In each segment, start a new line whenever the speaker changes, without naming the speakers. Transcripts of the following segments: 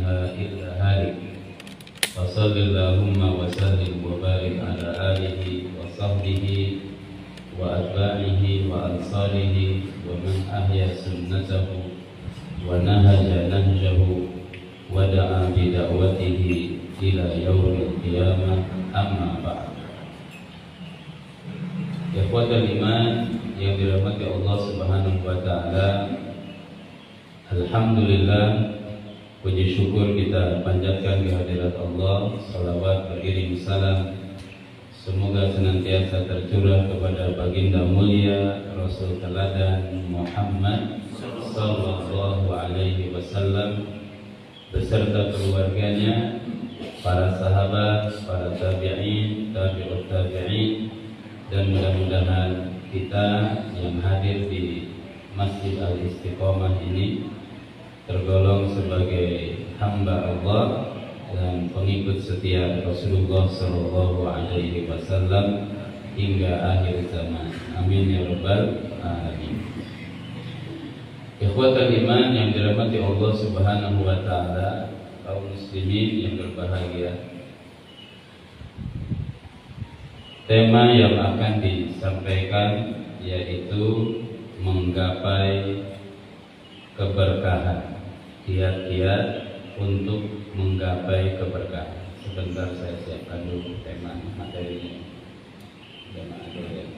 منها إلا هالك وصل اللهم وسلم وبارك على آله وصحبه وأتباعه وأنصاره ومن أحيا سنته ونهج نهجه ودعا بدعوته إلى يوم القيامة. أما بعد. Ikhwatal iman yang dirahmati Allah Subhanahu wa taala, alhamdulillah, puji syukur kita panjatkan di hadirat Allah. Salawat beriring salam semoga senantiasa tercurah kepada baginda mulia Rasul teladan Muhammad sallallahu alaihi wasallam beserta keluarganya, para sahabat, para tabi'in, tabi'ut tabi'in, dan mudah-mudahan kita yang hadir di Masjid Al-Istiqomah ini tergolong sebagai hamba Allah dan pengikut setia Rasulullah Sallallahu Alaihi Wasallam hingga akhir zaman. Amin ya rabbal alamin. Ikhwatal iman yang dirahmati Allah Subhanahu wa taala, kaum muslimin yang berbahagia. Tema yang akan disampaikan yaitu menggapai keberkahan, kiat-kiat untuk menggapai keberkahan. Sebentar saya siapkan dulu tema materinya. Jemaah sekalian.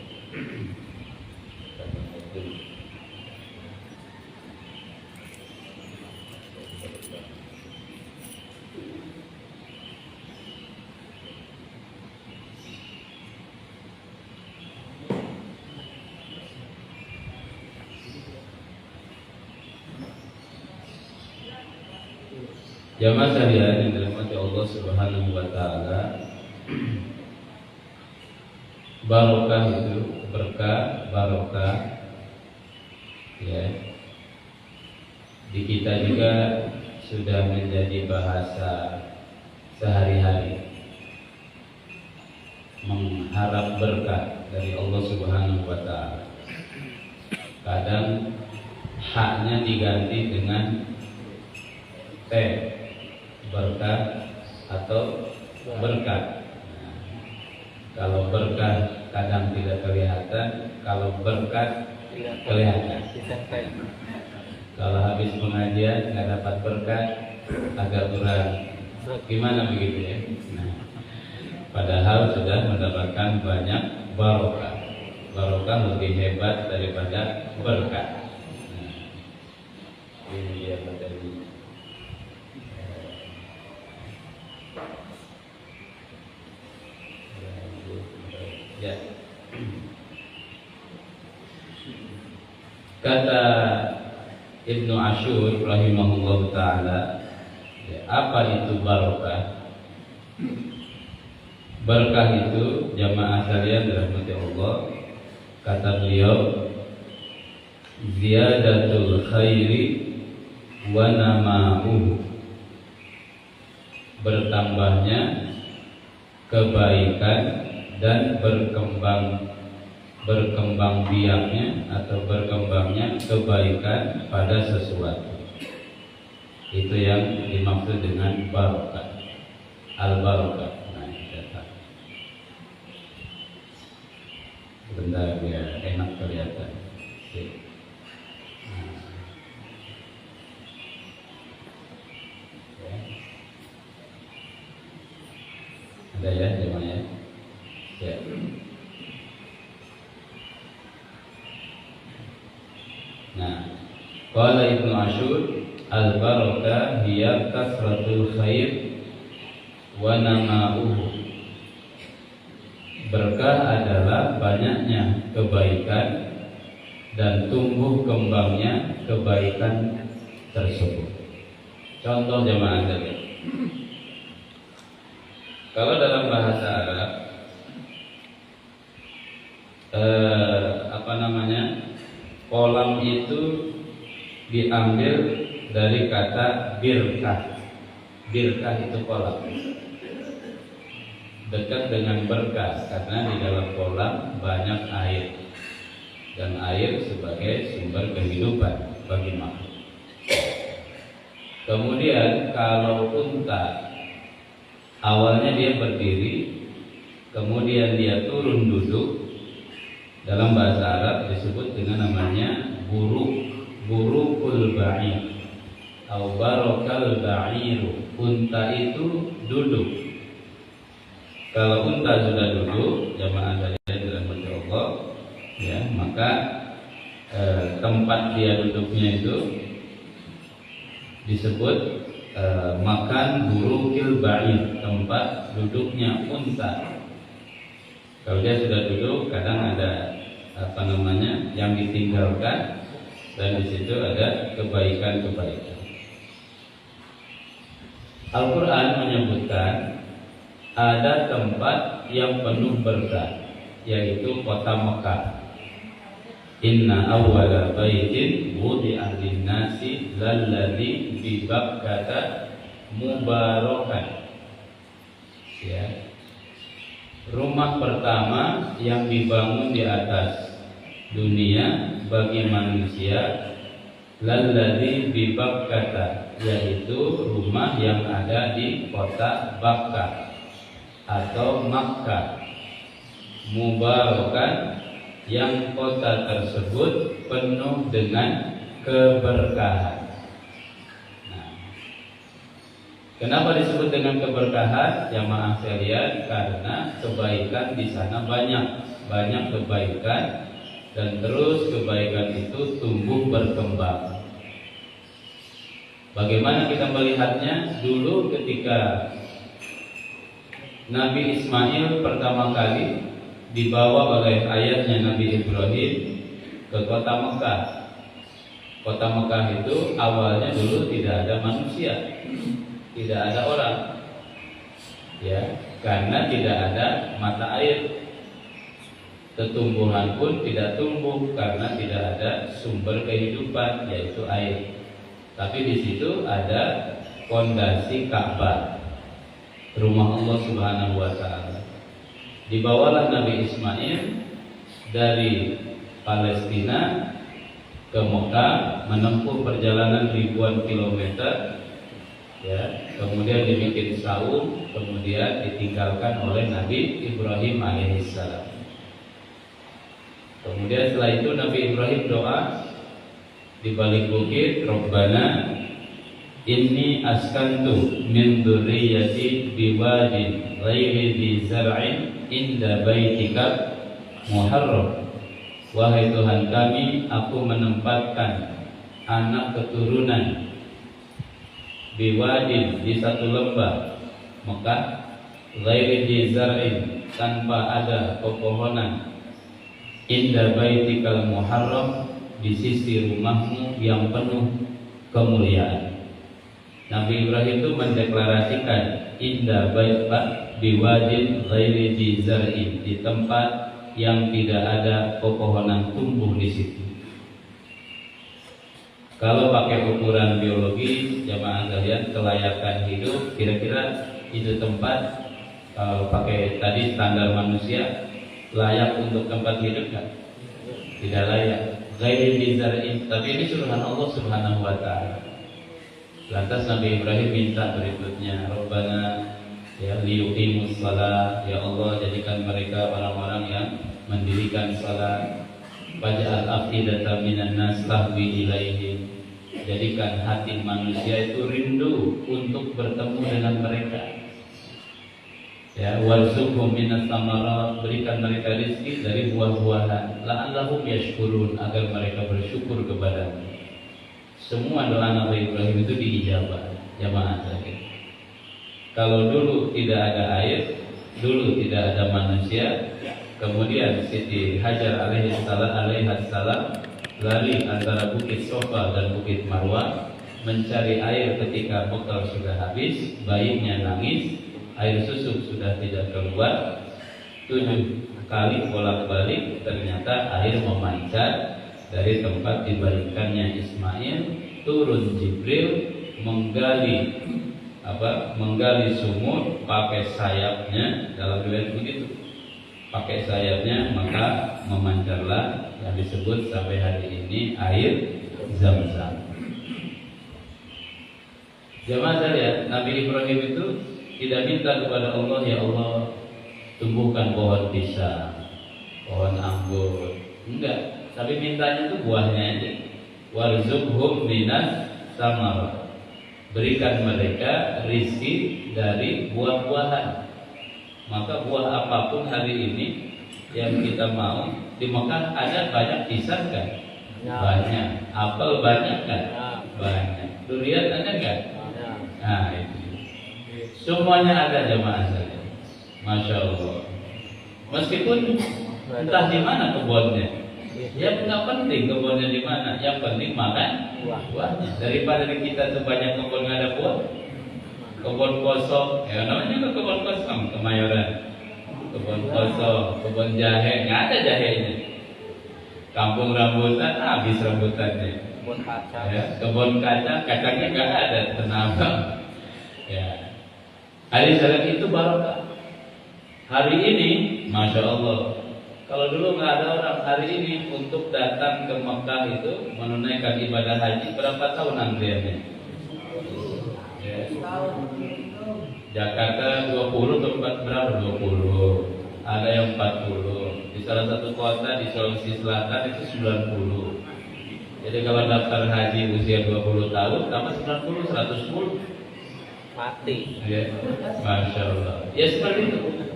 Jamaah sekalian yang dirahmati Allah Subhanahu wa taala, barokah itu berkah, barokah ya. Di kita juga sudah menjadi bahasa sehari-hari, mengharap berkah dari Allah Subhanahu wa taala. Kadang haknya diganti dengan berkah atau berkat. Nah, kalau berkah kadang tidak kelihatan, kalau berkat kelihatan. Kalau habis pengajian nggak dapat berkat, agak kurang. Gimana begitu ya? Nah, padahal sudah mendapatkan banyak barokah. Barokah lebih hebat daripada berkat. Nah, ini dia materi. Ya. Kata Ibnu Ashur rahimahullah ta'ala, ya, apa itu barokah? Berkah itu, jamaah sekalian dirahmati Allah, kata beliau, ziyadatul khairi wa nama'uhu, bertambahnya kebaikan dan berkembang biaknya atau berkembangnya kebaikan pada sesuatu. Itu yang dimaksud dengan barokah, al-barokah. Nah, sebentar biar enak kelihatan. Ada ya jemaah ya. Nah, qala Ibnu Ashur, al-barakah hiya kasratul khair wa nama'uhu. Berkah adalah banyaknya kebaikan dan tumbuh kembangnya kebaikan tersebut. Contoh jemaah sekalian. Kalau dalam bahasa Arab kolam itu diambil dari kata birkah. Birkah itu kolam, dekat dengan berkah karena di dalam kolam banyak air dan air sebagai sumber kehidupan bagi makhluk. Kemudian kalau unta awalnya dia berdiri, kemudian dia turun duduk, dalam bahasa Arab disebut dengan namanya burukul ba'ir atau barokal ba'iru. Unta itu duduk. Kalau unta sudah duduk, jamaah sekalian dirahmati Allah, ya, maka tempat dia duduknya itu disebut makan burukil ba'ir, tempat duduknya unta. Kalau dia sudah duduk, kadang ada yang ditinggalkan, dan di situ ada kebaikan-kebaikan. Al-Quran menyebutkan ada tempat yang penuh berkah, yaitu kota Mekah. Inna awwala baitin wudi'a lin-nasi lalladzi bi Bakkata mubarakan. Ya. Rumah pertama yang dibangun di atas dunia bagi manusia, lalladzi bi Bakkata, yaitu rumah yang ada di kota Bakkah atau Makkah, mubarakan, yang kota tersebut penuh dengan keberkahan. Nah, kenapa disebut dengan keberkahan? Jamaah sekalian, karena kebaikan di sana banyak kebaikan, dan terus kebaikan itu tumbuh berkembang. Bagaimana kita melihatnya? Dulu ketika Nabi Ismail pertama kali dibawa oleh ayahnya Nabi Ibrahim ke kota Mekah. Kota Mekah itu awalnya dulu tidak ada manusia, tidak ada orang, ya, karena tidak ada mata air. Tumbuhan pun tidak tumbuh karena tidak ada sumber kehidupan, yaitu air. Tapi di situ ada fondasi Ka'bah, rumah Allah Subhanahu wa Ta'ala. Dibawalah Nabi Ismail dari Palestina ke Mekah, menempuh perjalanan ribuan kilometer, ya. Kemudian dibikin saum, kemudian ditinggalkan oleh Nabi Ibrahim alaihissalam. Kemudian setelah itu Nabi Ibrahim doa di balik bukit, Rabbana inni askantu min dzurriyyati biwadin ghairi dzi zar'in inda baitika muharram. Wahai Tuhan kami, aku menempatkan anak keturunan biwadin, di satu lembah Mekah, ghairi dzi zar'in, tanpa ada pepohonan, inda baitikal muharram, di sisi rumahmu yang penuh kemuliaan. Nabi Ibrahim itu mendeklarasikan inda bait biwadin ghairi dzi zar'in, di tempat yang tidak ada pepohonan tumbuh di situ. Kalau pakai ukuran biologi, jamaah sekalian, kelayakan hidup, kira-kira itu tempat, kalau pakai tadi standar manusia, layak untuk tempat hidup kan? Tidak layak. Ghairi dzi zar'in, tapi ini suruhan Allah Subhanahu wa Ta'ala. Lantas Nabi Ibrahim minta berikutnya, Rabbana ya liyuqimus shalah, ya Allah jadikan mereka orang-orang yang mendirikan salat. Waj'al afidatan minan nas tahwi ilaihim, jadikan hati manusia itu rindu untuk bertemu dengan mereka. Ya, warzuqhum minas thamarat, berikan mereka rezeki dari buah-buahan, la'allahum yashkurun, agar mereka bersyukur kepadamu. Semua doa Nabi Ibrahim itu diijabah, jamaah sekalian. Kalau dulu tidak ada air, dulu tidak ada manusia, kemudian Siti Hajar alaihissalam lari antara Bukit Sofa dan Bukit Marwah mencari air ketika bekal sudah habis, bayinya nangis, air susu sudah tidak keluar. 7 kali bolak-balik ternyata air memancar dari tempat dibaringkannya Ismail. Turun Jibril menggali sumur pakai sayapnya, dalam riwayat begitu, pakai sayapnya, maka memancarlah yang disebut sampai hari ini air Zam-Zam. Jamaah sekalian, Nabi Ibrahim itu tidak minta kepada Allah, ya Allah tumbuhkan pohon pisang, pohon anggur, enggak. Tapi mintanya itu buahnya aja. Warzuqhum minas samar, berikan mereka rizki dari buah-buahan. Maka buah apapun hari ini yang kita mau, di Mekah ada banyak pisang kan? Banyak. Apel banyak kan? Banyak. Durian ada kan? Nah itu semuanya ada jamaah saya. Masya Allah. Meskipun entah di mana kebunnya, ya nggak penting kebunnya di mana. Yang penting makan buahnya. Daripada kita sebanyak kebun nggak ada buah, kebun kosong, ya namanya juga kebun kosong, Kemayoran. Kebun kosong, kebun jahe, nggak ada jahenya. Kampung rambutan, habis rambutannya. Kebun kacang, ya, kebun kacang, kacangnya nggak ada, kenapa? Ya, hari salat itu barokah. Hari ini, masya Allah. Kalau dulu nggak ada orang, hari ini untuk datang ke Mekah itu menunaikan ibadah haji berapa tahun antriannya? Ya. Jakarta 20 tempat berapa? 20. Ada yang 40. Di salah satu kota di Sulawesi Selatan itu 90. Jadi kalau daftar haji usia 20 tahun, tambah 90, 110 mati. Ya, masya Allah. Ya seperti itu.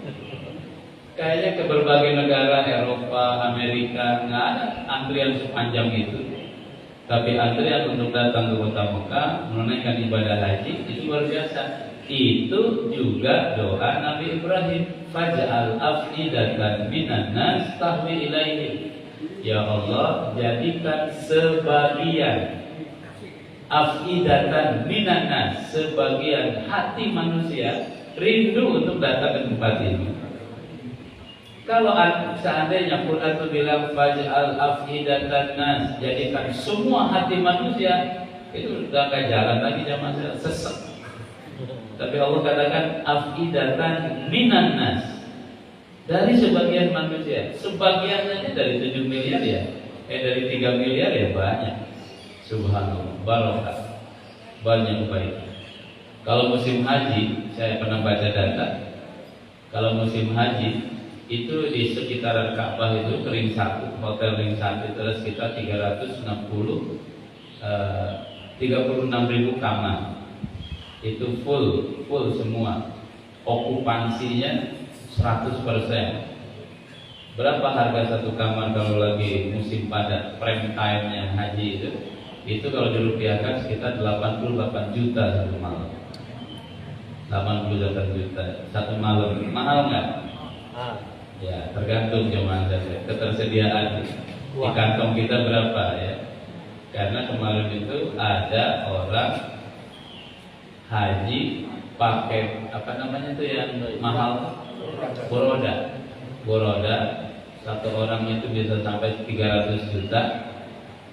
Kayaknya ke berbagai negara Eropa, Amerika nggak ada antrian sepanjang itu. Tapi antrian untuk datang ke kota Mekah menunaikan ibadah haji itu luar biasa. Itu juga doa Nabi Ibrahim. Faj'al af'idatan minan nas tahwi ilaihim. Ya Allah, jadikan sebagian afidatan minanas, sebagian hati manusia rindu untuk datang ke tempat ini. Kalau seandainya Quran itu bilang faj'al afidatan nas, jadikan semua hati manusia, itu udah gak jalan lagi jamaah, sesat. Tapi Allah katakan afidatan minanas, dari sebagian manusia. Sebagian saja dari 7 miliar ya, dari 3 miliar ya banyak. Subhanallah, barokah, banyak kebaikan. Kalau musim haji, saya pernah baca data. Kalau musim haji itu di sekitaran Ka'bah itu ring 1, hotel ring 1 itu ada sekitar 36.000 kamar. Itu full semua. Okupansinya 100%. Berapa harga satu kamar kalau lagi musim padat, prime time-nya haji itu? Itu kalau dirupiahkan sekitar 88 juta satu malam. 88 juta satu malam. Mahal nggak? Ya, tergantung jemaah saja ketersediaan di kantong kita berapa ya. Karena kemarin itu ada orang haji pakai apa namanya itu yang mahal, Boroda. Satu orang itu bisa sampai 300 juta.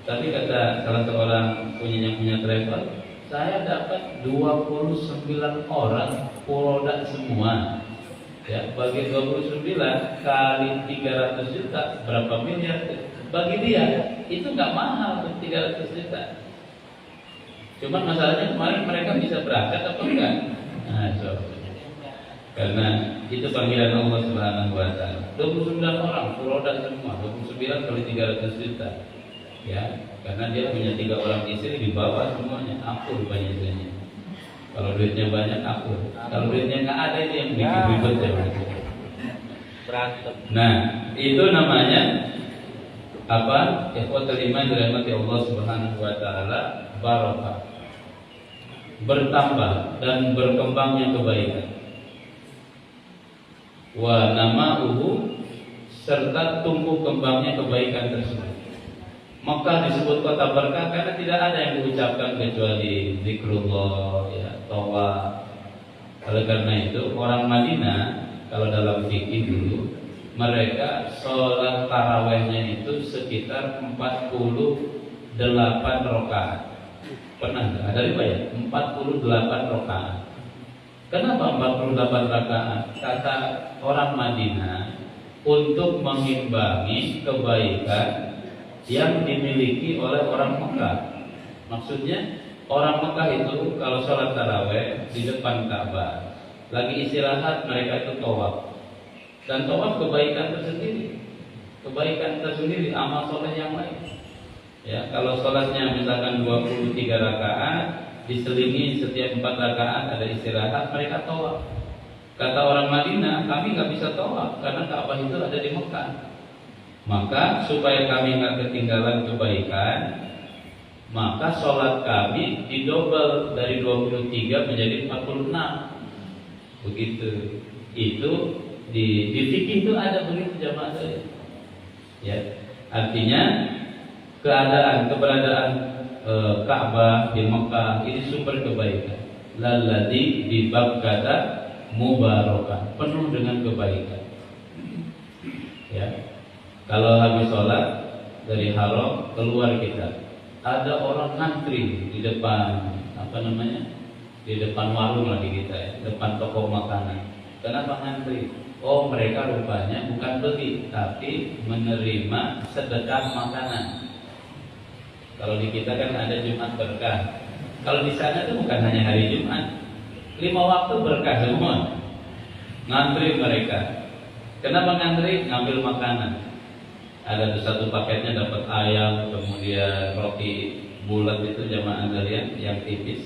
Tapi kata salah seorang yang punya travel, saya dapat 29 orang Boroda semua. Ya, bagi 29 kali 300 juta berapa miliar? Bagi dia itu nggak mahal tuh 300 juta. Cuman masalahnya kemarin mereka bisa berangkat apa enggak? Nah, karena itu panggilan Allah Subhanahu wa taala. 29 orang Boroda semua, 29 kali 300 juta. Ya, karena dia punya 3 orang istri, dibawa semuanya, akur banyaknya. Kalau duitnya banyak akur. Kalau duitnya nggak ada, itu yang bikin ribet ya. Berantem. Nah, itu namanya apa? Ikhwatul iman dirahmati Allah Subhanahu wa taala, barokah. Bertambah dan berkembangnya kebaikan. Wa nama'uhu, serta tumbuh kembangnya kebaikan tersebut. Maka disebut kota berkah karena tidak ada yang diucapkan kecuali zikrullah, ya, tawaf. Oleh karena itu orang Madinah kalau dalam fikih dulu mereka sholat tarawehnya itu sekitar 48 rakaat. Pernah nggak? Ada riwayat 48 rakaat. Kenapa 48 rakaat? Kata orang Madinah untuk mengimbangi kebaikan yang dimiliki oleh orang Mekah. Maksudnya Orang Mekah itu kalau sholat taraweh di depan Ka'bah, lagi istirahat mereka itu tawaf. Dan tawaf kebaikan tersendiri, amal sholat yang lain. Ya, kalau sholatnya misalkan 23 rakaat, diselingi setiap 4 rakaat ada istirahat, mereka tawaf. Kata orang Madinah, kami nggak bisa tawaf karena Ka'bah itu ada di Mekah. Maka supaya kami nggak ketinggalan kebaikan, maka sholat kami didobel dari 23 menjadi 46. Begitu. Itu di fikih itu ada begitu jamaah saya. Ya, artinya keberadaan Ka'bah di Mekah ini sumber kebaikan. Lalladzi bi Bakkata mubarakah, penuh dengan kebaikan. Ya. Kalau habis sholat dari haram keluar kita, ada orang ngantri di depan di depan warung lagi kita ya, depan toko makanan. Kenapa ngantri? Oh, mereka rupanya bukan beli tapi menerima sedekah makanan. Kalau di kita kan ada Jumat berkah. Kalau di sana itu bukan hanya hari Jumat, 5 waktu berkah semua. Ngantri mereka. Kenapa ngantri? Ngambil makanan. Ada satu paketnya dapat ayam, kemudian roti bulat itu jamaah sekalian yang tipis.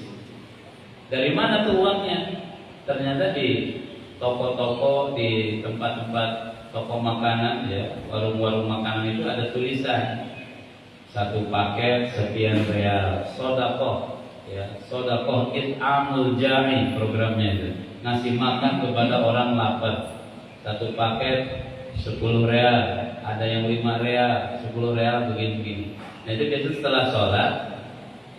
Dari mana tuh uangnya? Ternyata di toko-toko, di tempat-tempat toko makanan ya, warung-warung makanan itu ada tulisan satu paket sekian real, sodakoh ya, sodakoh it'amul jami, programnya itu ngasih makan kepada orang lapar. Satu paket 10 real, ada yang 5 real, 10 real begini-begini. Nah itu biasa setelah sholat,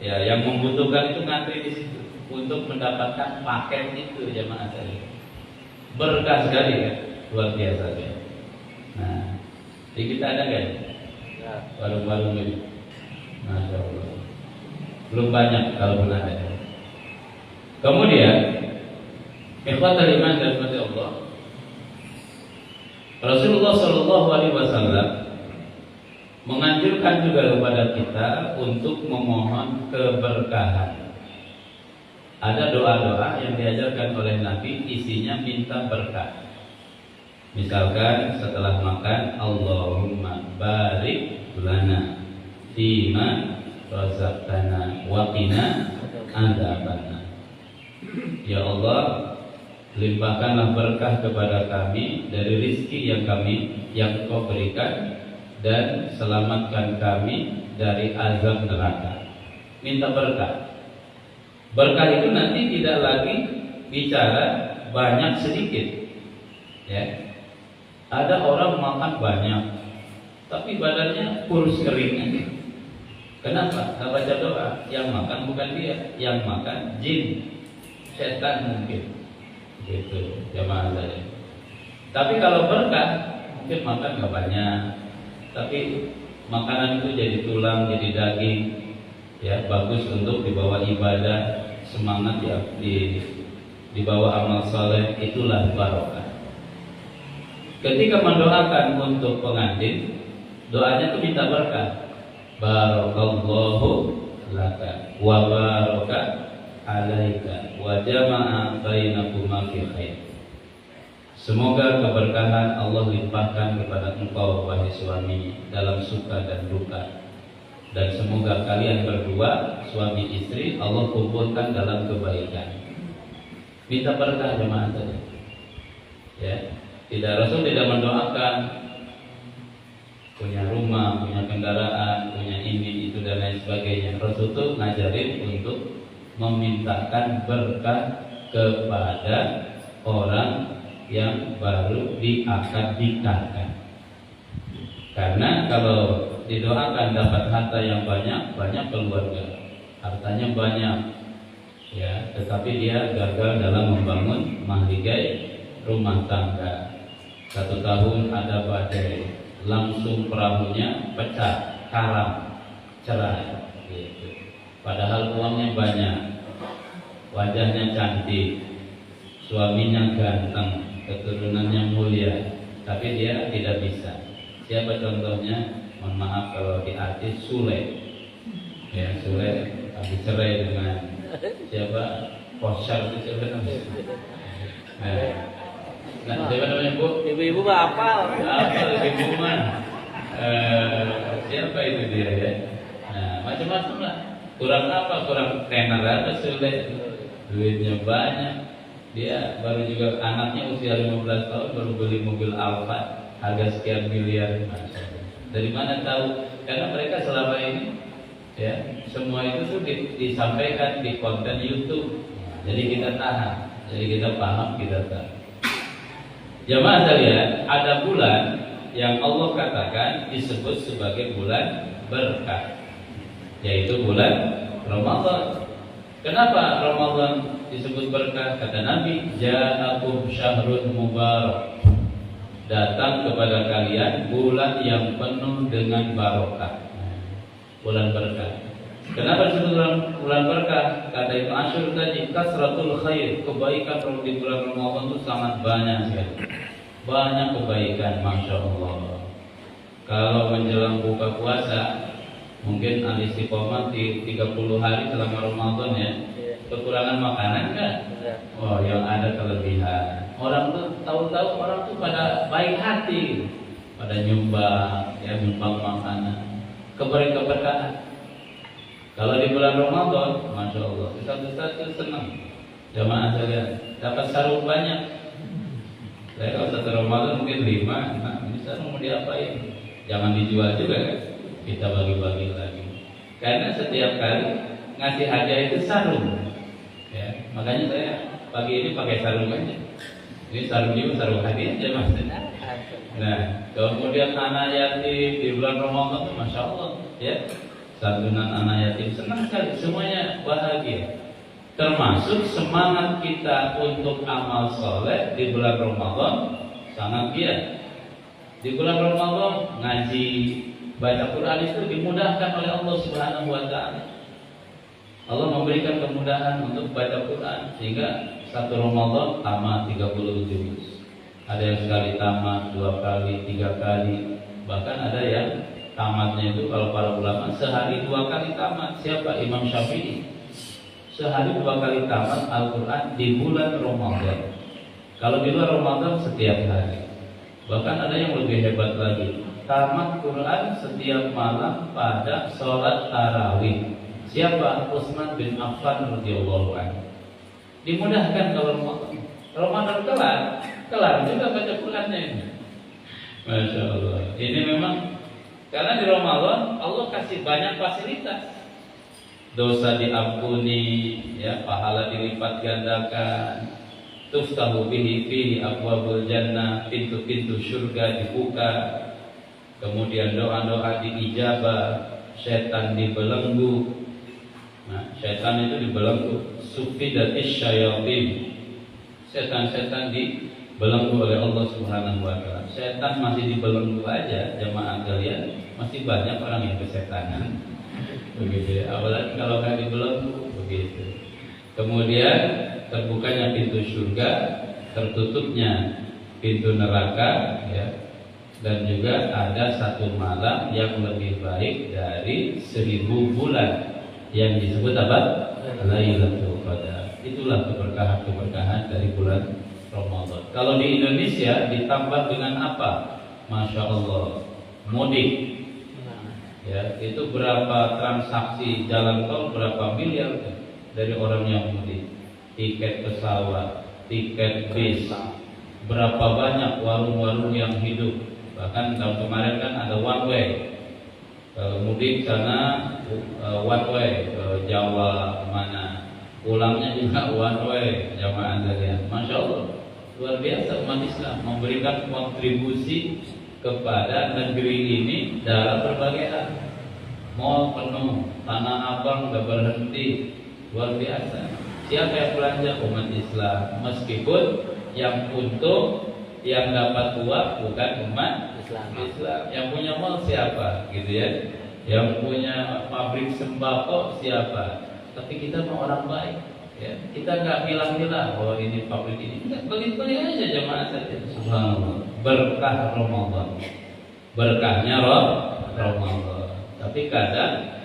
ya yang membutuhkan itu ngantri di situ untuk mendapatkan paket itu jamaah sekalian. Berkah sekali kan, luar biasa ya. Nah, di kita ada kan? Warung-warung ini, masya Allah. Belum banyak kalau pun ada. Kemudian, ikhwatal iman dan rahmati Allah. Rasulullah Shallallahu Alaihi Wasallam menganjurkan juga kepada kita untuk memohon keberkahan. Ada doa-doa yang diajarkan oleh Nabi, isinya minta berkah. Misalkan setelah makan, Allahumma barik lana fima razaqtana wa qina adzabannar. Ya Allah, limpahkanlah berkah kepada kami dari rizki yang Kau berikan, dan selamatkan kami dari azab neraka. Minta berkah. Berkah itu nanti tidak lagi bicara banyak sedikit. Ya. Ada orang makan banyak, tapi badannya kurus kering aja. Kenapa? Nggak baca doa. Yang makan bukan dia, yang makan jin, setan mungkin. Gitu, jamaah saya. Tapi kalau berkah, mungkin makan nggak banyak, tapi makanan itu jadi tulang, jadi daging, ya bagus untuk dibawa ibadah, semangat ya dibawa amal saleh, itulah barokah. Ketika mendoakan untuk pengantin, doanya itu minta berkah. Barakallahu laka wa baraka alaika wa jama'a bainakuma fi khair. Semoga keberkahan Allah limpahkan kepada engkau wahai suami dalam suka dan duka, dan semoga kalian berdua suami istri Allah kumpulkan dalam kebaikan. Minta berkah jemaah tadi. Ya, Rasul tidak mendoakan punya rumah, punya kendaraan, punya ini itu dan lain sebagainya. Rasul itu ngajarin untuk memintakan berkah kepada orang yang baru diakad nikahkan. Karena kalau didoakan dapat harta yang banyak keluarga, hartanya banyak, ya, tetapi dia gagal dalam membangun mahligai rumah tangga. 1 tahun ada badai, langsung perahunya pecah, karam, cerai. Gitu. Padahal uangnya banyak, wajahnya cantik, suaminya ganteng, keturunannya mulia, tapi dia tidak bisa. Siapa contohnya? Mohon maaf kalau di artis Sule. Ya, Sule habis cerai dengan siapa? Kosyar itu siapa namanya? Nah, siapa namanya Bu?
Ibu-ibu apa?
Ibu mah siapa itu dia ya? Nah, macam-macam lah. Kurang apa? Kurang tenar apa sulit. Duitnya banyak. Dia baru juga anaknya usia 15 tahun baru beli mobil Alfa harga sekian miliar. Dari mana tahu? Karena mereka selama ini ya semua itu tuh disampaikan di konten YouTube. Jadi kita tahan, jadi kita paham, kita tahu. Jamaah sekalian, ada bulan yang Allah katakan disebut sebagai bulan berkah, yaitu bulan Ramadan. Kenapa Ramadan disebut berkah? Kata Nabi, ja'akum syahrun mubarak. Datang kepada kalian bulan yang penuh dengan barokah. Bulan berkah. Kenapa disebut bulan berkah? Kata Ibnu Asyur tadi, kasratul khair, kebaikan di bulan Ramadan itu sangat banyak sekali. Banyak kebaikan, Masya Allah. Kalau menjelang buka puasa, mungkin al-istiqomah di 30 hari selama Ramadan ya, kekurangan makanan kan? Oh, yang ada kelebihan. Orang tuh tahu-tahu orang tuh pada baik hati, pada nyumbang, ya nyumbang makanan, keberkahan. Kalau di bulan Ramadan, Masya Allah, satu-satu senang. Jamaah sekalian, dapat sarung banyak. Saya kalau satu Ramadan mungkin 5, nah ini sarung mau diapain? Jangan dijual juga kan? Kita bagi-bagi lagi. Karena setiap kali ngasih hadiah itu sarung. Ya, makanya saya pagi ini pakai sarung aja. Ini sarung juga sarung hadiah aja mas. Nah, kemudian anak yatim di bulan Ramadan, Masya Allah, ya. Santunan anak yatim senang sekali, semuanya bahagia. Termasuk semangat kita untuk amal soleh di bulan Ramadan sangat giat. Di bulan Ramadan ngaji, baca Quran itu dimudahkan oleh Allah Subhanahu wa taala. Allah memberikan kemudahan untuk baca Quran sehingga satu Ramadan tamat 30 juz. Ada yang sekali tamat, 2 kali, 3 kali, bahkan ada yang tamatnya itu kalau para ulama sehari 2 kali tamat. Siapa? Imam Syafi'i. Sehari 2 kali tamat Al-Quran di bulan Ramadan. Kalau di luar Ramadan setiap hari. Bahkan ada yang lebih hebat lagi, tamat Quran setiap malam pada sholat tarawih. Siapa? Utsman bin Affan radhiyallahu anhu. Dimudahkan kalau Ramadan kelar juga baca Qurannya ini. Masya Allah. Ini memang karena di Ramadan Allah kasih banyak fasilitas. Dosa diampuni, ya, pahala dilipat gandakan. Tuftahu bihi fihi abwabul jannah, pintu-pintu surga dibuka. Kemudian doa-doa diijabah, setan dibelenggu. Nah, setan itu dibelenggu. Sufidatis syayatin. Setan-setan dibelenggu oleh Allah Subhanahu wa taala. Setan masih dibelenggu aja, jamaah kalian, masih banyak orang yang kesetanan. Begitu ya, apalagi kalau nggak dibelenggu begitu. Kemudian terbukanya pintu surga, tertutupnya pintu neraka, ya. Dan juga ada satu malam yang lebih baik dari 1000 bulan yang disebut apa? Lailatul Qadar. Itulah keberkahan-keberkahan dari bulan Ramadan. Kalau di Indonesia ditambah dengan apa? Masya Allah, mudik. Ya, itu berapa transaksi jalan tol, berapa miliar dari orang yang mudik. Tiket pesawat, tiket bis, berapa banyak warung-warung yang hidup. Bahkan tahun kemarin kan ada one way. Mudik sana one way ke Jawa kemana, pulangnya juga one way. Jamaah sekalian, Masya Allah, luar biasa umat Islam memberikan kontribusi kepada negeri ini dalam berbagai hal. Mall penuh, Tanah Abang gak berhenti, luar biasa. Siapa yang belanja? Umat Islam. Meskipun yang untung, yang dapat uang bukan umat Islam. Yang punya mall siapa? Gitu ya. Yang punya pabrik sembako siapa? Tapi kita mau orang baik, ya. Kita nggak bilang-bilang, oh ini pabrik ini. Enggak, beli-beli aja jamaah saja. Subhanallah. Berkah Ramadan. Berkahnya Ramadan. Tapi kadang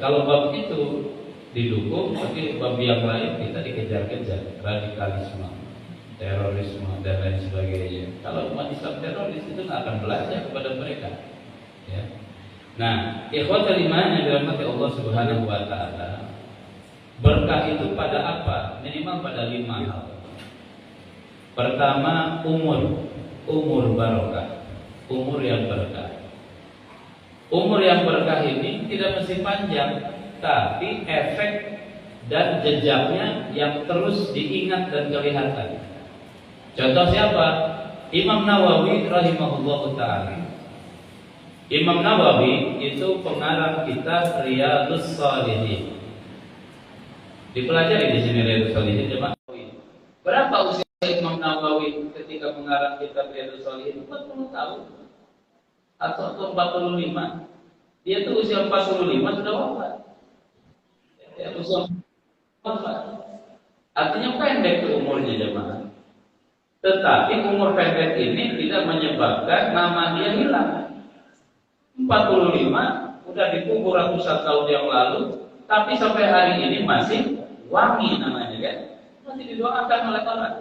kalau bab itu didukung, tapi bab yang lain kita dikejar-kejar, radikalisme, terorisme dan lain sebagainya. Kalau umat Islam teroris itu nggak akan belajar kepada mereka. Ya. Nah, ikhwatul iman yang dirahmati Allah Subhanahu wa taala, berkah itu pada apa? Minimal pada 5 hal. Pertama, umur barokah, umur yang berkah. Umur yang berkah ini tidak mesti panjang, tapi efek dan jejaknya yang terus diingat dan kelihatan. Contoh siapa? Imam Nawawi rahimahullah ta'ala. Imam Nawawi itu pengarang kitab Riyadhus Shalihin. Dipelajari di sini Riyadhus Shalihin, coba. Berapa usia Imam Nawawi ketika mengarang kitab Riyadhus Shalihin? 40 tahun atau 45. Dia tuh usia 45 sudah wafat. Ya, usia wafat. Artinya pendek tuh umurnya jemaah. Tetapi umur pendek ini tidak menyebabkan nama dia hilang. 45 udah dikubur ratusan tahun yang lalu, tapi sampai hari ini masih wangi namanya kan? Masih didoakan oleh orang.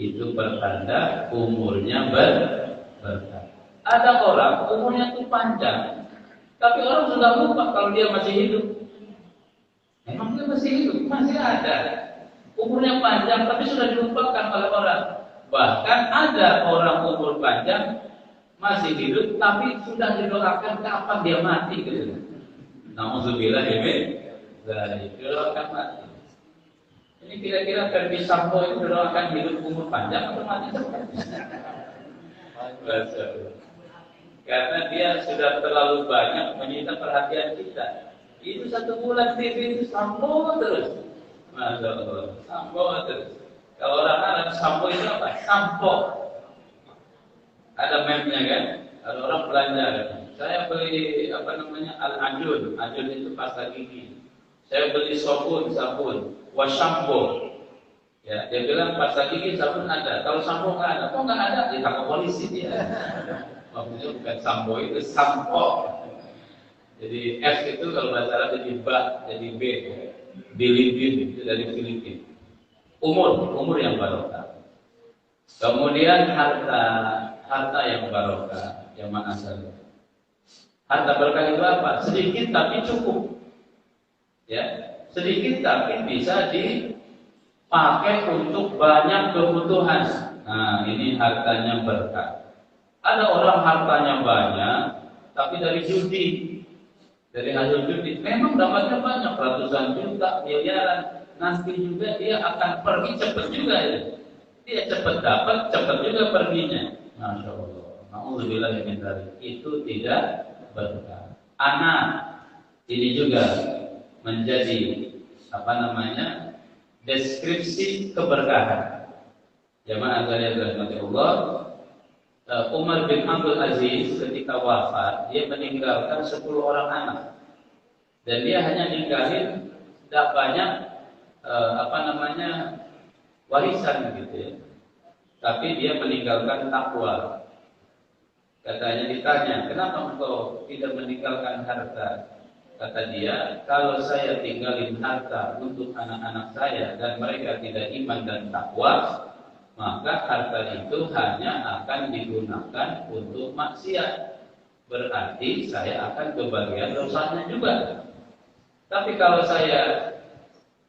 Itu pertanda umurnya berkah. Ada orang umurnya itu panjang, tapi orang sudah lupa kalau dia masih hidup. Memang dia masih hidup, masih ada. Umurnya panjang, tapi sudah dilupakan oleh orang. Bahkan ada orang umur panjang masih hidup, tapi sudah didoakan kapan dia mati gitu. Nauzubillah dari didoakan mati. Ini kira-kira Ferdi Sambo itu didoakan hidup umur panjang atau mati cepat? Karena dia sudah terlalu banyak menyita perhatian kita. Itu 1 bulan TV itu Sambo terus. Masya Allah, Sambo terus. Kalau orang Arab Sambo itu apa? Sampo. Ada meme-nya kan? Ada orang belanja kan? Saya beli Al-Ajun. Ajun itu pasta gigi. Saya beli sabun, washampo. Ya, dia bilang pasta gigi, sabun ada. Kalau sampo nggak ada, kok nggak ada? Ditangkap polisi dia. Maksudnya bukan sampo, itu sampo. Jadi S itu kalau bahasa Arab jadi ba, jadi B. Filipin itu dari Filipin. Umur yang barokah. Kemudian harta yang barokah, yang mana saja. Harta berkah itu apa? Sedikit tapi cukup. Ya, sedikit tapi bisa dipakai untuk banyak kebutuhan. Nah, ini hartanya berkah. Ada orang hartanya banyak, tapi dari judi. Dari hasil judi memang dapatnya banyak, ratusan juta, miliaran. Nanti juga dia akan pergi cepat juga ya. Dia cepat dapat, cepat juga perginya. Masya Allah. Nauzubillah min dzalik. Itu tidak berkah. Anak ini juga menjadi deskripsi keberkahan. Jamaah sekalian dirahmati Allah. Umar bin Abdul Aziz ketika wafat, dia meninggalkan 10 orang anak. Dan dia hanya ninggalin tidak banyak warisan gitu ya. Tapi dia meninggalkan takwa. Katanya ditanya, kenapa engkau tidak meninggalkan harta? Kata dia, kalau saya tinggalin harta untuk anak-anak saya dan mereka tidak iman dan takwa, maka harta itu hanya akan digunakan untuk maksiat. Berarti saya akan kebagian dosanya juga. Tapi kalau saya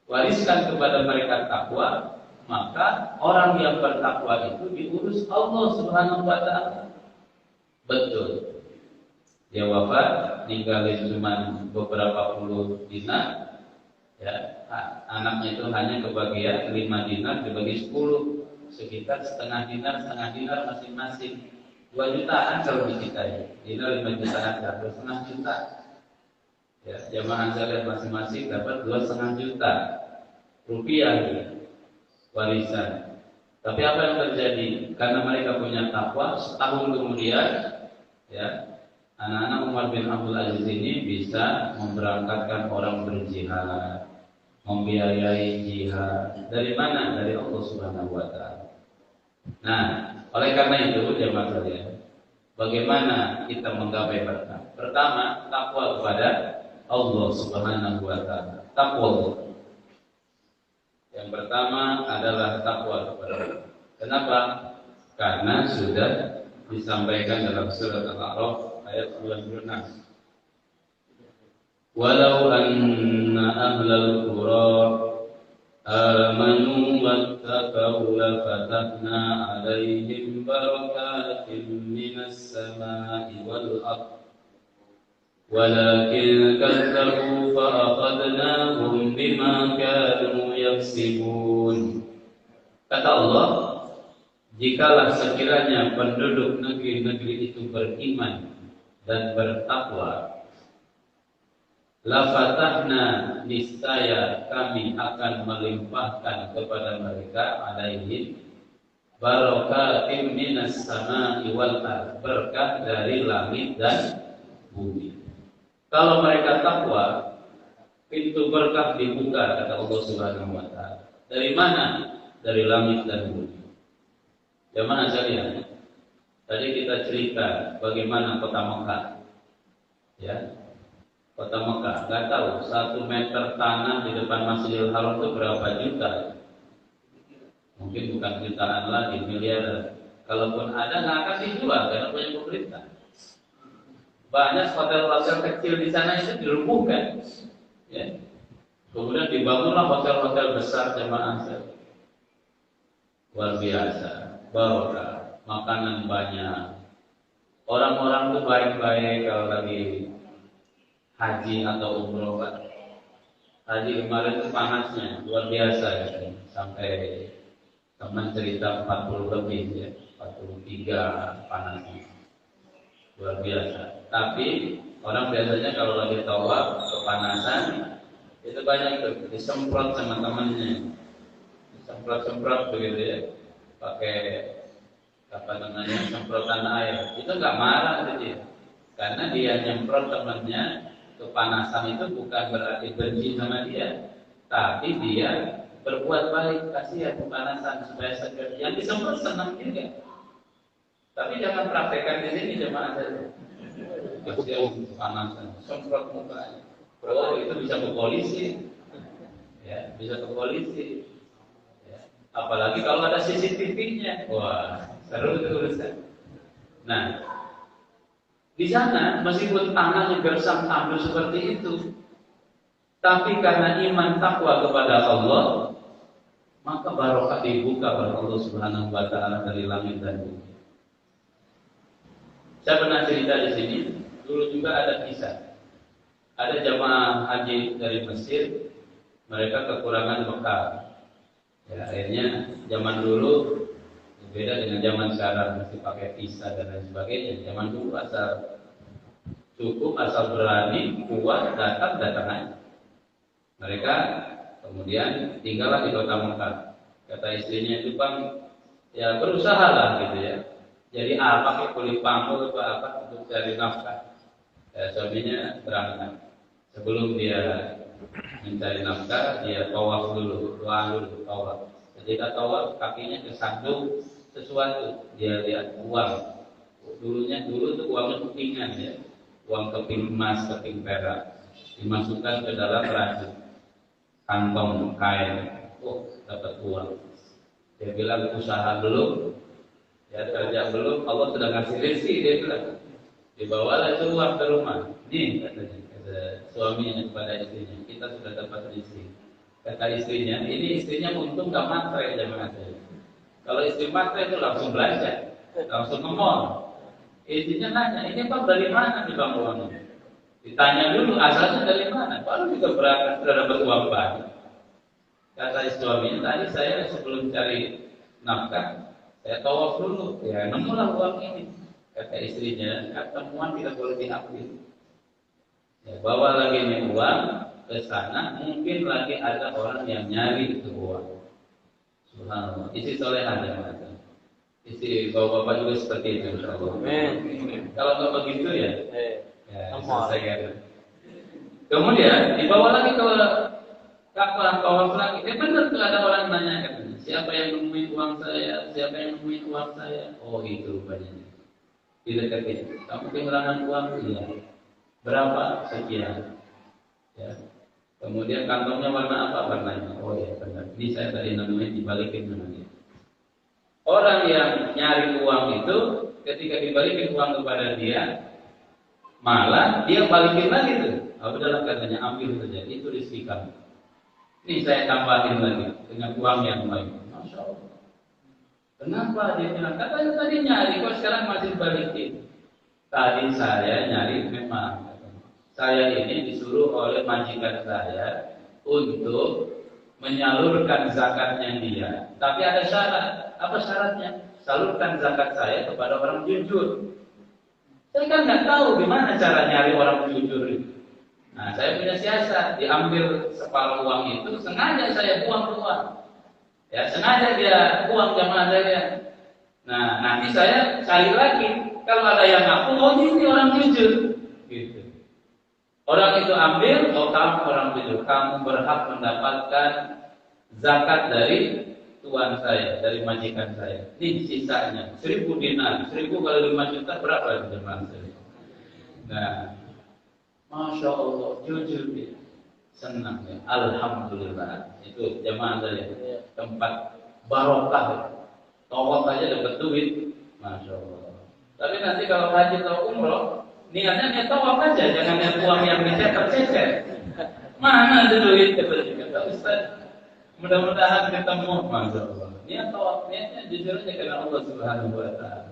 wariskan kepada mereka takwa, maka orang yang bertakwa itu diurus Allah Subhanahu wa taala. Betul. Dia wafat, ninggalin cuma beberapa puluh dinar. Ya, anaknya itu hanya kebagian 5 dinar dibagi 10. Sekitar setengah dinar masing-masing 2 jutaan kalau di kita ya. Dinar 5 jutaan, 2,5 juta. Ya, jamaah sekalian masing-masing dapat 2,5 juta rupiah ya, warisan. Tapi apa yang terjadi? Karena mereka punya takwa, setahun kemudian ya, anak-anak Umar bin Abdul Aziz ini bisa memberangkatkan orang berjihad, membiayai jihad. Dari mana? Dari Allah Subhanahu wa taala. Nah, oleh karena itu jemaah sekalian, bagaimana kita menggapai berkah? Pertama, takwa kepada Allah Subhanahu wa taala. takwa. Yang pertama adalah takwa kepada Allah. Kenapa? Karena sudah disampaikan dalam surat Al-A'raf ayat 96. Walau anna ahlal qura amanu wattaqaw lafatahna 'alaihim barakatin minas samai wal ardh walakin kadzabu fa akhadnahum bima kanu yaksibun. Kata Allah, jikalah sekiranya penduduk negeri-negeri itu beriman dan bertakwa, la fatahna, niscaya kami akan melimpahkan kepada mereka alaihim barakatim minas samai wal ardh, berkah dari langit dan bumi. Kalau mereka takwa, pintu berkah dibuka, kata Allah Subhanahu wa taala. Dari mana? Dari langit dan bumi. Jamaah sekalian, tadi kita cerita bagaimana kota Mekah. Ya. Kota Mekah, nggak tahu 1 meter tanah di depan Masjidil Haram itu berapa juta? Mungkin bukan jutaan lagi, miliaran. Kalaupun ada, nggak akan dijual karena punya pemerintah. Banyak hotel-hotel kecil di sana itu dirubuhkan. Ya. Kemudian dibangunlah hotel-hotel besar jamaah. Luar biasa, barokah, makanan banyak. Orang-orang tuh baik-baik kalau lagi haji atau umroh kan. Haji kemarin itu panasnya luar biasa ya, sampai teman cerita 40 lebih ya, 43 panasnya luar biasa. Tapi orang biasanya kalau lagi tawaf kepanasan itu banyak tuh disemprot sama temannya, disemprot begitu ya, pakai apa namanya semprotan air. Itu nggak marah gitu ya, karena dia nyemprot temannya. Kepanasan itu bukan berarti benci sama dia, tapi dia berbuat baik, kasihan kepanasan supaya segar. Yang disemprot senang juga. Tapi jangan praktekkan di sini jemaah saja. Kasihan kepanasan, semprot mukanya. Oh, itu bisa ke polisi, ya, bisa ke polisi. Ya. Apalagi kalau ada CCTV-nya, wah seru itu urusan. Nah. Di sana meskipun tanahnya gersam tandus seperti itu, tapi karena iman takwa kepada Allah, maka barokah dibuka oleh Allah Subhanahu wa taala dari langit dan bumi. Saya pernah cerita di sini, dulu juga ada kisah. Ada jamaah haji dari Mesir, mereka kekurangan bekal. Ya, akhirnya zaman dulu beda dengan zaman sekarang, masih pakai visa dan lain sebagainya. Zaman dulu asal cukup, asal berani, kuat, datang aja. Mereka kemudian tinggallah di kota Mekah. Kata istrinya itu, Bang, ya berusaha lah gitu ya. Jadi pakai kulit panggul atau apa untuk cari nafkah. Ya, suaminya berangkat. Sebelum dia mencari nafkah, dia tawaf dulu, doa dulu, tawaf. Ketika tawaf, kakinya kesandung sesuatu, dia lihat uang. Dulu tuh uangnya kepingan ya, uang keping emas, keping perak, dimasukkan ke dalam racun kantong kain. Oh, dapat uang. Dia bilang usaha belum, ya kerja belum, Allah sudah ngasih rezeki. Dia bilang, dibawalah itu uang ke rumah. Nih katanya, kata suaminya kepada istrinya, kita sudah dapat rezeki. Kata istrinya, ini istrinya untung gak matre jamaah saya. Kalau istri matre itu langsung belanja, langsung ke mall. Istrinya nanya, ini Bang dari mana nih Bang uangnya? Ditanya dulu asalnya dari mana, baru juga berangkat sudah dapat uang banyak. Kata suaminya, tadi saya sebelum cari nafkah, saya tawaf dulu, ya nemulah uang ini. Kata istrinya, temuan tidak boleh diambil. Ya, bawa lagi nih uang ke sana, mungkin lagi ada orang yang nyari itu uang. Subhanallah, isi solehan ya macam. Isi bapak-bapak juga seperti itu, insyaallah. Kalau nggak begitu ya, selesai kan. Kemudian dibawa lagi ke Ka'bah, tawaf lagi. Benar tuh ada orang nanya katanya, siapa yang nemuin uang saya? Siapa yang nemuin uang saya? Oh itu rupanya. Dideketin. Kamu kehilangan uang? Iya. Berapa? Sekian. Ya. Kemudian kantongnya warna apa? Warnanya. Oh ya benar. Ini saya tadi namanya dibalikin namanya. Orang yang nyari uang itu ketika dibalikin uang kepada dia, malah dia balikin lagi tuh. Oh, udahlah katanya ambil saja. Itu rezeki kamu. Ini saya tambahin lagi dengan uang yang lain. Masya Allah. Kenapa dia bilang? Katanya tadi nyari, kok sekarang masih balikin? Tadi saya nyari memang. Saya ini disuruh oleh majikan saya untuk menyalurkan zakatnya dia. Tapi ada syarat. Apa syaratnya? Salurkan zakat saya kepada orang jujur. Saya kan nggak tahu gimana cara nyari orang jujur itu. Nah, saya punya siasat, diambil separuh uang itu, sengaja saya buang keluar. Ya, sengaja dia buang jamaah saya. Nah, nanti saya cari lagi. Kalau ada yang ngaku, oh ini orang jujur. Gitu. Orang itu ambil, oh kamu orang jujur, kamu berhak mendapatkan zakat dari tuan saya, dari majikan saya. Ini sisanya, 1000 dinar, 1000 kali 5 juta berapa itu jemaah saya? Nah, Masya Allah, jujur dia, senang ya, Alhamdulillah. Itu jemaah saya, tempat barokah, tawaf aja dapat duit, Masya Allah. Tapi nanti kalau haji atau umroh, niatnya niat tawaf aja, jangan niat uang yang dicecer-cecer. Mana ada duit? Kata Ustaz, mudah-mudahan ketemu, Masya Allah. Niat tawaf, niatnya jujur aja karena Allah Subhanahu Wa Taala.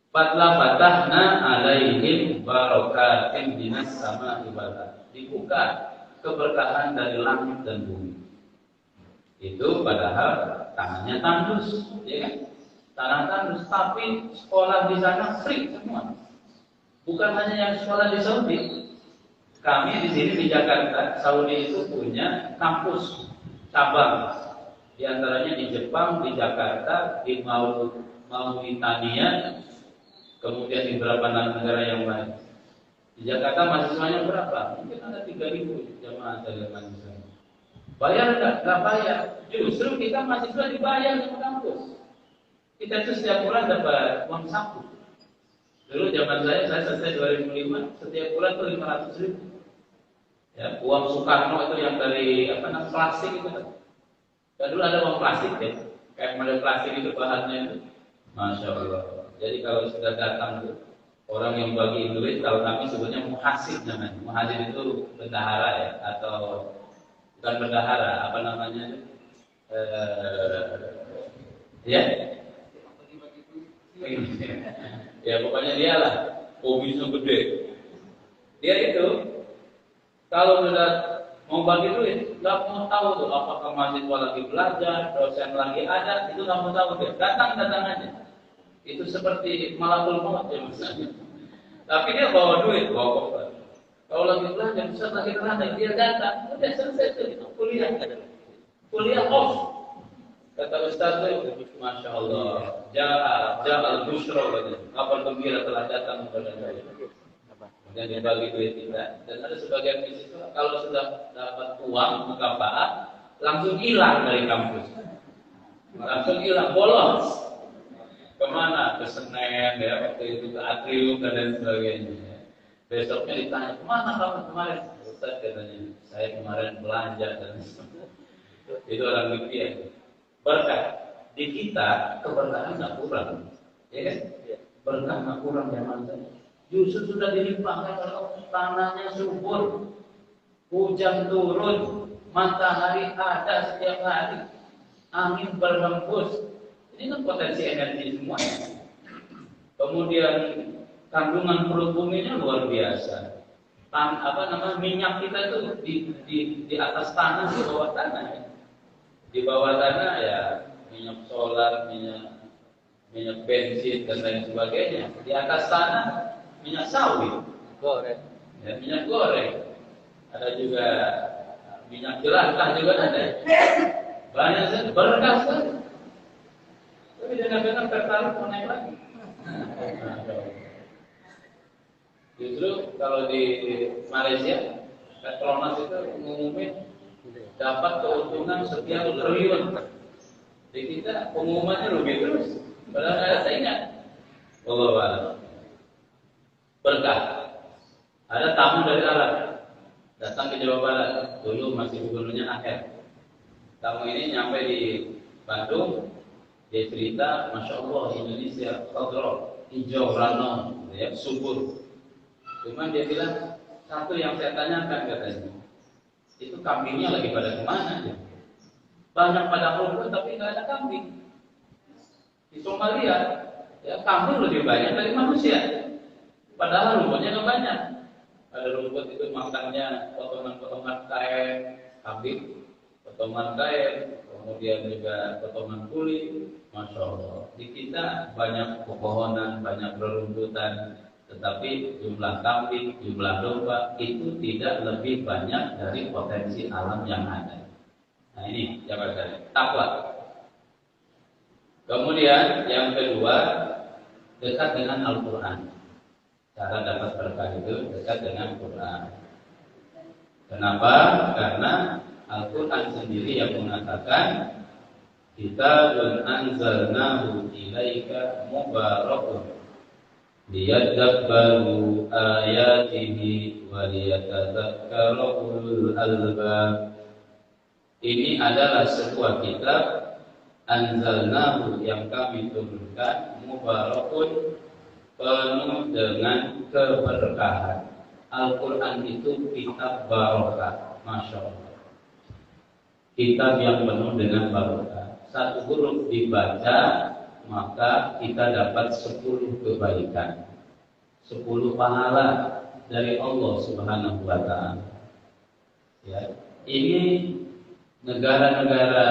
Fatahna alaihim barakatin minas sama ibadah. Dibuka keberkahan dari langit dan bumi. Itu padahal tanahnya tandus, ya kan? Tanah tandus, tapi sekolah di sana free semua. Bukan hanya yang sekolah di Saudi. Kami di sini di Jakarta, Saudi itu punya kampus cabang. Di antaranya di Jepang, di Jakarta, di Mauritania, kemudian di beberapa negara yang lain. Di Jakarta mahasiswanya berapa? Mungkin ada 3.000 jamaah terlibat di sana. Bayar nggak bayar? Justru kita mahasiswa dibayar sama kampus. Kita tuh setiap bulan dapat uang saku. Dulu zaman saya selesai 2005, setiap bulan tuh 500.000. Ya, uang Soekarno itu yang dari plastik itu kan. Dan dulu ada uang plastik ya, kayak model plastik itu bahannya itu, Masya Allah. Jadi kalau sudah datang tuh orang yang bagi duit, kalau kami sebutnya muhasib namanya. Muhasib itu bendahara ya, atau bukan bendahara, apa namanya? Ya, ya pokoknya dia lah, bisnya gede. Dia itu kalau sudah mau bagi duit, nggak mau tahu tuh apakah mahasiswa lagi belajar, dosen lagi ada, itu nggak mau tahu dia. Datang aja. Itu seperti malakul maut ya misalnya. Tapi dia bawa duit, bawa koper. Kalau lagi belajar, bisa lagi terang, dia datang, udah selesai itu kuliah off. Kata Ustaz itu, Masya Allah, Ja'al Bushra, kabar gembira telah datang kepada saya. Dan dibagi duit kita. Dan ada sebagian mahasiswa kalau sudah dapat uang mukafa'ah, langsung hilang dari kampus. Langsung hilang, bolos. Kemana? Ke Senen ya, waktu itu ke Atrium dan lain sebagainya. Besoknya ditanya, kemana kamu kemarin? Ustaz katanya, saya kemarin belanja dan sebagainya. Itu orang demikian. Berkah di kita keberkahan nggak kurang, ya kan? Berkah nggak kurang zaman saya. Justru sudah dilimpahkan oleh tanahnya subur, hujan turun, matahari ada setiap hari, angin berhembus. Ini kan potensi energi semuanya. Kemudian kandungan proteinnya luar biasa. Minyak kita tuh di atas tanah, di bawah tanah. Ya. Di bawah tanah ya minyak solar, minyak bensin dan lain sebagainya. Di atas tanah minyak sawit, goreng. Ya, minyak goreng. Ada juga minyak jelantah juga ada. Banyak sekali, berkah sekali. Tapi jangan-jangan tertarik mau naik lagi. Justru kalau di Malaysia, Petronas itu mengumumin dapat keuntungan sekian triliun. Di kita pengumumannya lebih terus. Padahal ada saingan. Allah berkah. Ada tamu dari Arab. datang ke Jawa Barat, dulu masih gubernurnya Aher. Tamu ini nyampe di Bandung, dia cerita, Masya Allah Indonesia khadra, hijau rano, ya, subur. Cuman dia bilang, satu yang saya tanyakan katanya, itu kambingnya lagi pada kemana ya? Banyak pada rumput tapi nggak ada kambing. Di Somalia, ya kambing lebih banyak dari manusia. Padahal rumputnya nggak banyak. Ada rumput itu makannya potongan-potongan kain kambing, potongan kain, kemudian juga potongan kulit. Masya Allah. Di kita banyak pepohonan, banyak rerumputan, tetapi jumlah kambing, jumlah domba itu tidak lebih banyak dari potensi alam yang ada. Nah ini jawabannya, takwa. Kemudian yang kedua, dekat dengan Al-Quran. Cara dapat berkah itu dekat dengan Quran. Kenapa? Karena Al-Quran sendiri yang mengatakan, Kitabun anzalnahu ilaika mubarakun liyadabbaru ayatihi wa liyatadzakkara ulul albab. Ini adalah sebuah kitab anzalnahu yang kami turunkan, mubarakun, penuh dengan keberkahan. Al-Quran itu kitab barokah, Masya Allah. Kitab yang penuh dengan barokah. Satu huruf dibaca, maka kita dapat 10 kebaikan, 10 pahala dari Allah Subhanahu wa Ta'ala. Ya, ini negara-negara,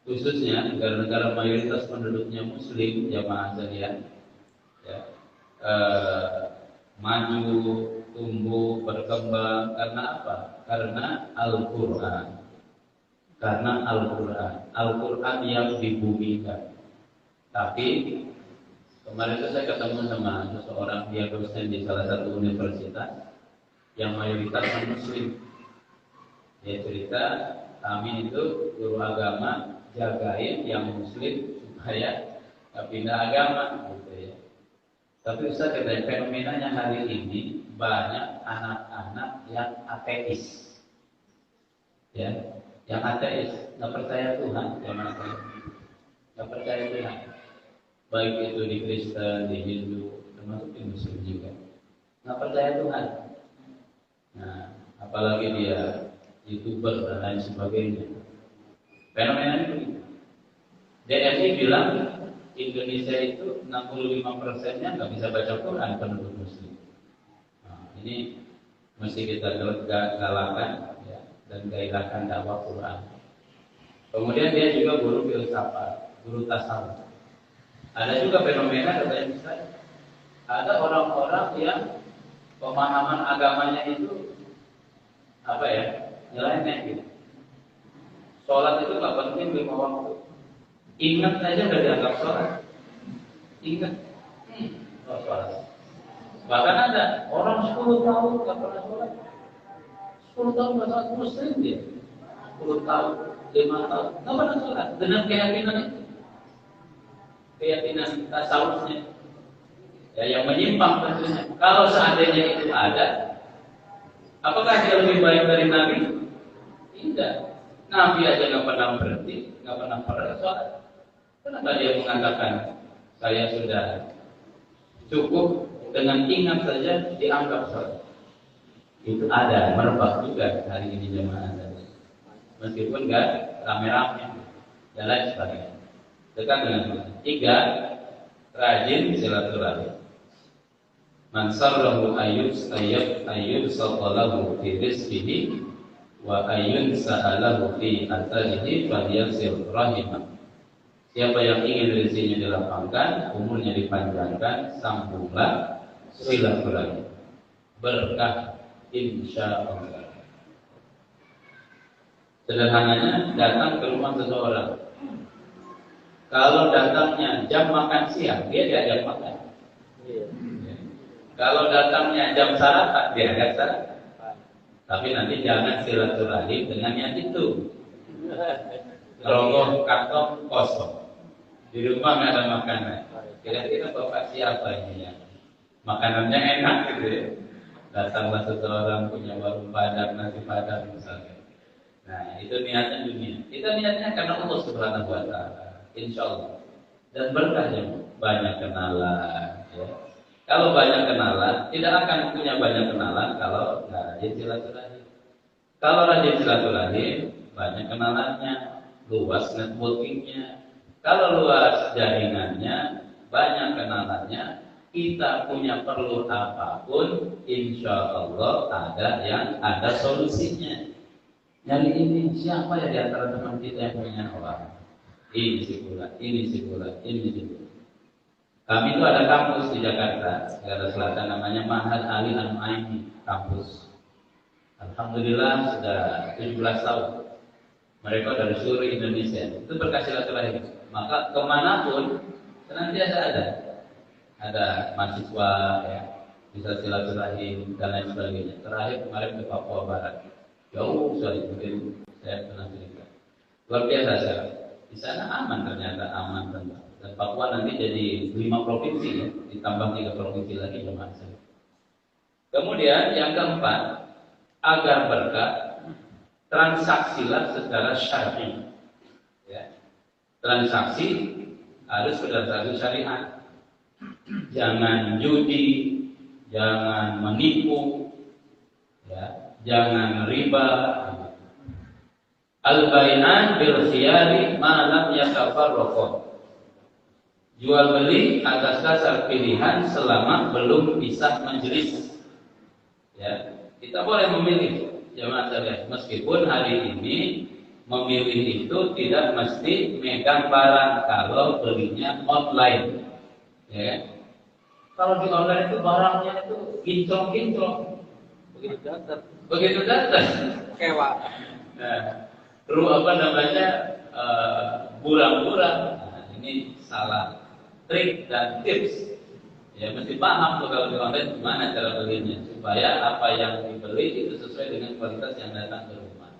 khususnya negara-negara mayoritas penduduknya Muslim, jamaah sekalian, ya, maju, tumbuh, berkembang karena apa? Karena Al-Quran. Karena Al-Quran, Al-Quran yang dibumikan. Tapi kemarin itu saya ketemu sama seseorang, dia dosen di salah satu universitas yang mayoritas Muslim. Dia cerita, kami itu guru agama jagain yang Muslim supaya nggak pindah agama, gitu ya. Tapi Ustaz, katanya fenomenanya hari ini banyak anak-anak yang ateis, ya, yang ateis, nggak percaya Tuhan, nggak percaya Tuhan, baik itu di Kristen, di Hindu, termasuk di Muslim juga, nggak percaya Tuhan. Nah, apalagi dia YouTuber dan lain sebagainya. Fenomenanya begini. DFI bilang Indonesia itu 65%-nya nggak bisa baca Quran penduduk Muslim. Nah, ini mesti kita galakan, ya, dan gairahkan dakwah Quran. Kemudian dia juga guru filsafat, guru tasawuf. Ada juga fenomena katanya misalnya, ada orang-orang yang pemahaman agamanya itu apa ya, nyeleneh gitu. Sholat itu nggak penting 5 waktu. Ingat saja udah dianggap sholat. Ingat, oh sholat. Bahkan ada orang 10 tahun nggak pernah sholat. 10 tahun nggak sholat, Muslim dia. 10 tahun, 5 tahun nggak pernah sholat. Dengan keyakinan itu, keyakinan tasawufnya, ya, yang menyimpang tentunya. Kalau seandainya itu ada, apakah dia lebih baik dari Nabi? Tidak. Nabi aja nggak pernah berhenti, nggak pernah sholat. Kenapa dia mengatakan saya sudah cukup dengan ingat saja dianggap sholat? Itu ada merebak juga hari ini jemaah tadi. Meskipun nggak rame-rame, dan lain sebagainya. Dekat dengan Tuhan. 3, rajin silaturahim. Man sarrahu ayyub sallallahu fi rizqihi wa ayyun sa'alahu fi atharihi falyasil rahimah. Siapa yang ingin rezekinya dilapangkan, umurnya dipanjangkan, sambunglah silaturahim. Berkah insyaallah. Sederhananya, datang ke rumah seseorang. Kalau datangnya jam makan siang, dia diajak makan. Kalau datangnya jam sarapan, dia diajak sarapan. Tapi nanti jangan silaturahim dengan yang itu. Rogoh kantong kosong. Di rumah nggak ada makanan. Kira-kira bapak siapa ini ya? Makanannya enak gitu ya. Datanglah seseorang punya warung padang, nasi padang misalnya. Nah, itu niatnya dunia. Kita niatnya karena Allah Subhanahu wa taala. Insyaallah. Dan berkahnya banyak kenalan, ya. Kalau banyak kenalan, tidak akan punya banyak kenalan kalau nggak rajin silaturahim. Kalau rajin silaturahim, banyak kenalannya, luas networkingnya. Kalau luas jaringannya, banyak kenalannya, kita punya perlu apapun, insya Allah ada solusinya. Nyari ini siapa ya di antara teman kita yang punya orang? Ini si pula, ini si pula, ini si pula. Kami itu ada kampus di Jakarta, Jakarta Selatan, namanya Ma'had Ali Al-Mu'aini kampus. Alhamdulillah sudah 17 tahun. Mereka dari seluruh Indonesia. Itu berkah silaturahim. Maka kemanapun senantiasa ada mahasiswa ya, bisa silaturahim dan lain sebagainya. Terakhir kemarin ke Papua Barat, jauh sekali, mungkin saya pernah cerita. Luar biasa sekali. Di sana aman, ternyata aman tenang. Dan Papua nanti jadi 5 provinsi ya, ditambah 3 provinsi lagi jemaah saya. Kemudian yang keempat, agar berkah, transaksilah secara syar'i. Ya. Transaksi harus berdasarkan syariat. Jangan judi, jangan menipu, ya, jangan riba. Al-bai'an bil khiyari ma lam yatafarraqu. Jual beli atas dasar pilihan selama belum pisah majelis. Ya, kita boleh memilih, jemaah sekalian. Meskipun hari ini memilih itu tidak mesti megang barang kalau belinya online. Ya. Kalau di online itu barangnya itu kinclong-kinclong. Begitu datang.
Kewa.
Nah, buram-buram. Nah, ini salah trik dan tips. Ya mesti paham tuh kalau di online gimana cara belinya supaya apa yang dibeli itu sesuai dengan kualitas yang datang ke rumah.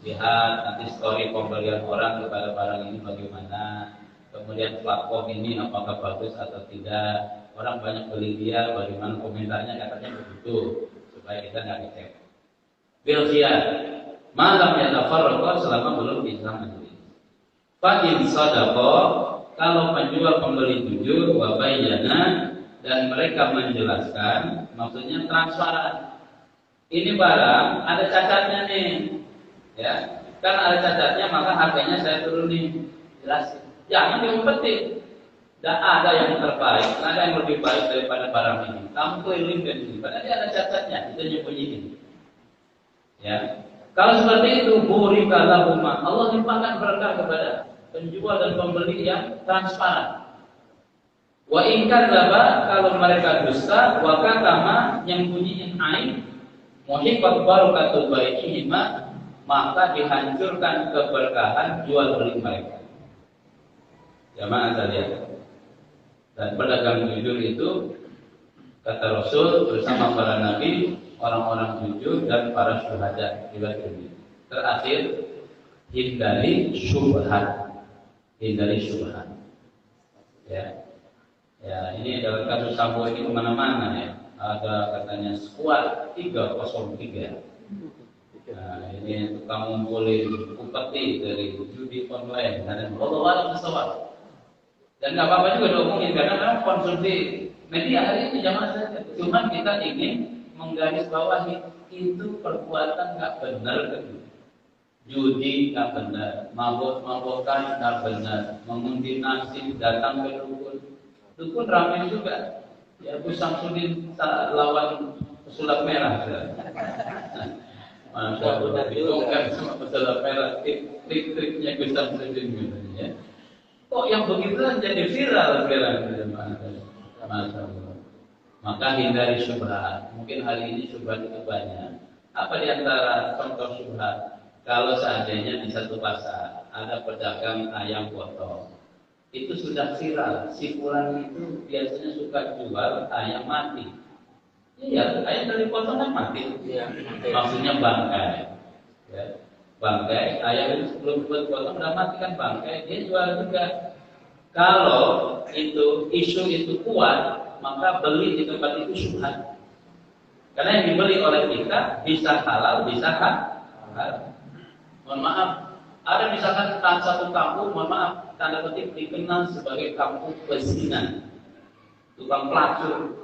Lihat nanti story pembelian orang kepada barang ini bagaimana, kemudian platform ini apakah bagus atau tidak. Orang banyak beli dia, bagaimana komentarnya, katanya begitu supaya kita nggak ngecek. Bil khiyar, malam yatafarraqu selama belum Islam majelis. Fa in sadaqa, kalau penjual pembeli jujur, wa bayyana, dan mereka menjelaskan, maksudnya transparan. Ini barang ada cacatnya nih, ya. Karena ada cacatnya maka harganya saya turunin. Jelas. Jangan diumpetin. Tidak ada yang terbaik, tidak ada yang lebih baik daripada barang ini. Kamu keliling ke sini, padahal dia ada cacatnya, itu nyembunyiin. Ya. Kalau seperti itu, burika lahuma, Allah limpahkan berkah kepada penjual dan pembeli yang transparan. Wa ingkar laba, kalau mereka dusta, wa katama, nyembunyiin aib, muhibat barokatul baikihima, maka dihancurkan keberkahan jual beli mereka. Jamaah sekalian. Dan pedagang jujur itu, kata Rasul bersama para nabi, orang-orang jujur dan para syuhada. Terakhir, hindari syubhat. Hindari syubhat. Ya. Ya, ini dalam kasus Sambo ini kemana-mana ya. Ada katanya squad 303. Nah, ini tukang ngumpulin upeti dari judi online dan Allah pesawat. Dan nggak apa-apa juga diomongin karena memang konsumsi media hari ini jangan saja. Cuman kita ingin menggarisbawahi itu perbuatan nggak benar gitu. Judi nggak benar, mabok-mabokan nggak benar, mengundi nasib datang ke dukun ramai juga. Ya Bu Samsudin lawan pesulap merah. Masya Allah, itu kan sama pesulap merah, trik-triknya Gus Samsudin gitu ya. Kok yang begitu jadi viral sekarang? Masya Allah. Maka hindari syubhat. Mungkin hari ini syubhat itu banyak. Apa di antara contoh syubhat? Kalau seandainya di satu pasar ada pedagang ayam potong, itu sudah viral. Si fulan itu biasanya suka jual ayam mati. Iya, ayam dari potong kan mati. Ya, maksudnya bangkai. Ya. Bangkai, ayam itu sebelum buat potong udah mati kan bangkai, dia jual juga. Kalau itu isu itu kuat, maka beli di tempat itu syubhat. Karena yang dibeli oleh kita bisa halal, bisa haram. Mohon maaf, ada misalkan satu kampung, mohon maaf, tanda petik dikenal sebagai kampung pezinan, tukang pelacur.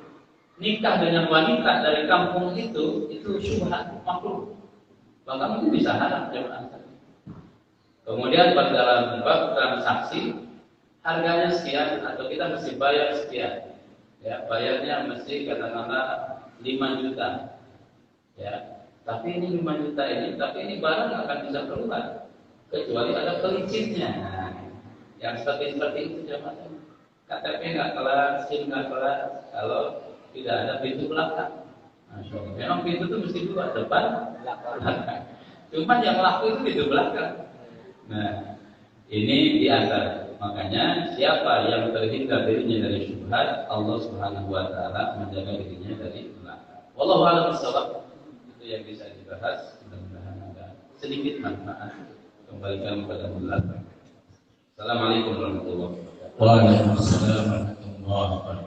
Nikah dengan wanita dari kampung itu syubhat makruh. Bahkan mungkin bisa haram jemaah. Kemudian pada dalam bab transaksi harganya sekian atau kita mesti bayar sekian. Ya, bayarnya mesti katakanlah 5 juta. Ya, tapi ini 5 juta ini, tapi ini barang akan bisa keluar kecuali ada pelicinnya. Nah, yang seperti itu jemaah. KTP nggak kelar, SIM nggak kelar kalau tidak ada pintu belakang. Memang pintu itu mesti dua, depan, belakang. Cuman yang laku itu pintu belakang. Nah, ini di antara. Makanya siapa yang terhindar dirinya dari syubhat, Allah Subhanahu wa taala menjaga dirinya dari belakang. Wallahu a'lam bishawab. Itu yang bisa dibahas, mudah-mudahan ada sedikit manfaat. Kembalikan kepada belakang. Assalamualaikum warahmatullahi wabarakatuh.
Waalaikumsalam warahmatullahi wabarakatuh.